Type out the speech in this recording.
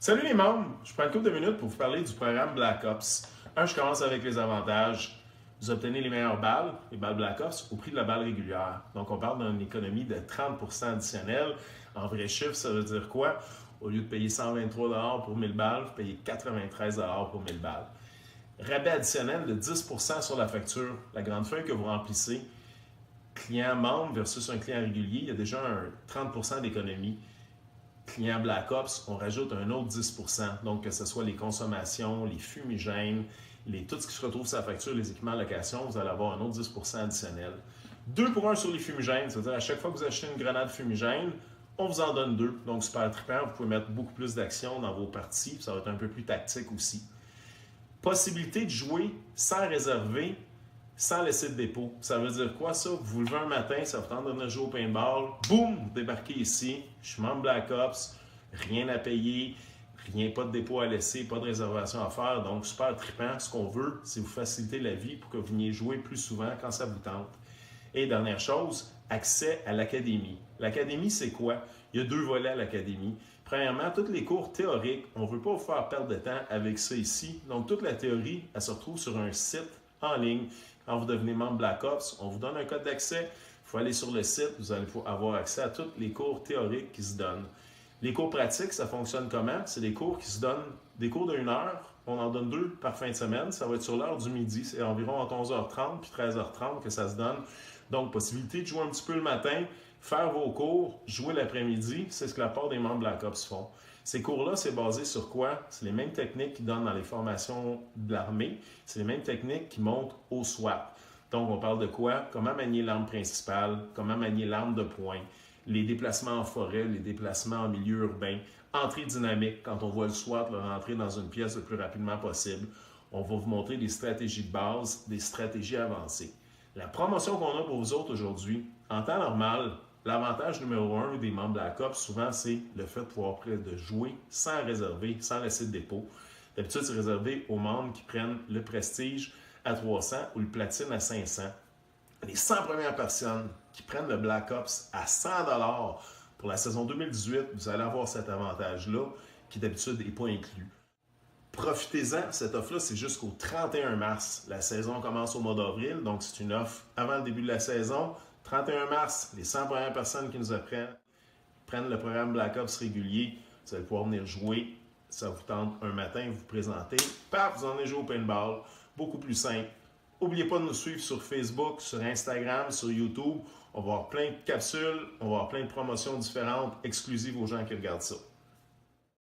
Salut les membres! Je prends une couple de minutes pour vous parler du programme Black Ops. Je commence avec les avantages. Vous obtenez les meilleures balles, les balles Black Ops, au prix de la balle régulière. Donc, on parle d'une économie de 30% additionnelle. En vrai chiffre, ça veut dire quoi? Au lieu de payer 123 pour 1000 balles, vous payez 93 pour 1000 balles. Rabais additionnel de 10% sur la facture. La grande feuille que vous remplissez, client membre versus un client régulier, il y a déjà un 30% d'économie. Client Black Ops, on rajoute un autre 10%. Donc, que ce soit les consommations, les fumigènes, tout ce qui se retrouve sur la facture, les équipements de location, vous allez avoir un autre 10% additionnel. 2 pour 1 sur les fumigènes, c'est-à-dire à chaque fois que vous achetez une grenade fumigène, on vous en donne 2. Donc, super trippant, vous pouvez mettre beaucoup plus d'action dans vos parties, ça va être un peu plus tactique aussi. Possibilité de jouer sans réserver, sans laisser de dépôt. Ça veut dire quoi ça? Vous vous levez un matin, ça vous tente de venir jouer au paintball, boum, vous débarquez ici, je suis membre Black Ops, rien à payer, pas de dépôt à laisser, pas de réservation à faire, donc super trippant. Ce qu'on veut, c'est vous faciliter la vie pour que vous veniez jouer plus souvent quand ça vous tente. Et dernière chose, accès à l'académie. L'académie, c'est quoi? Il y a 2 volets à l'académie. Premièrement, tous les cours théoriques, on ne veut pas vous faire perdre de temps avec ça ici. Donc, toute la théorie, elle se retrouve sur un site en ligne. Quand vous devenez membre Black Ops, on vous donne un code d'accès. Il faut aller sur le site, vous allez avoir accès à tous les cours théoriques qui se donnent. Les cours pratiques, ça fonctionne comment? C'est des cours qui se donnent, des cours d'1 heure. On en donne 2 par fin de semaine. Ça va être sur l'heure du midi. C'est environ entre 11h30 puis 13h30 que ça se donne. Donc, possibilité de jouer un petit peu le matin, faire vos cours, jouer l'après-midi. C'est ce que la part des membres Black Ops font. Ces cours-là, c'est basé sur quoi? C'est les mêmes techniques qu'ils donnent dans les formations de l'armée. C'est les mêmes techniques qui montent au SWAT. Donc, on parle de quoi? Comment manier l'arme principale, comment manier l'arme de poing, les déplacements en forêt, les déplacements en milieu urbain, entrée dynamique, quand on voit le SWAT rentrer dans une pièce le plus rapidement possible. On va vous montrer des stratégies de base, des stratégies avancées. La promotion qu'on a pour vous autres aujourd'hui, en temps normal, l'avantage numéro 1 des membres Black Ops, souvent, c'est le fait de pouvoir de jouer sans réserver, sans laisser de dépôt. D'habitude, c'est réservé aux membres qui prennent le Prestige à 300 ou le Platine à 500. Les 100 premières personnes qui prennent le Black Ops à 100 pour la saison 2018, vous allez avoir cet avantage-là qui d'habitude n'est pas inclus. Profitez-en, cette offre-là, c'est jusqu'au 31 mars. La saison commence au mois d'avril, donc c'est une offre avant le début de la saison. 31 mars, les 100 premières personnes qui nous apprennent prennent le programme Black Ops régulier. Vous allez pouvoir venir jouer. Ça vous tente un matin, vous présentez. Paf, vous en avez joué au paintball. Beaucoup plus simple. N'oubliez pas de nous suivre sur Facebook, sur Instagram, sur YouTube. On va avoir plein de capsules, on va avoir plein de promotions différentes exclusives aux gens qui regardent ça.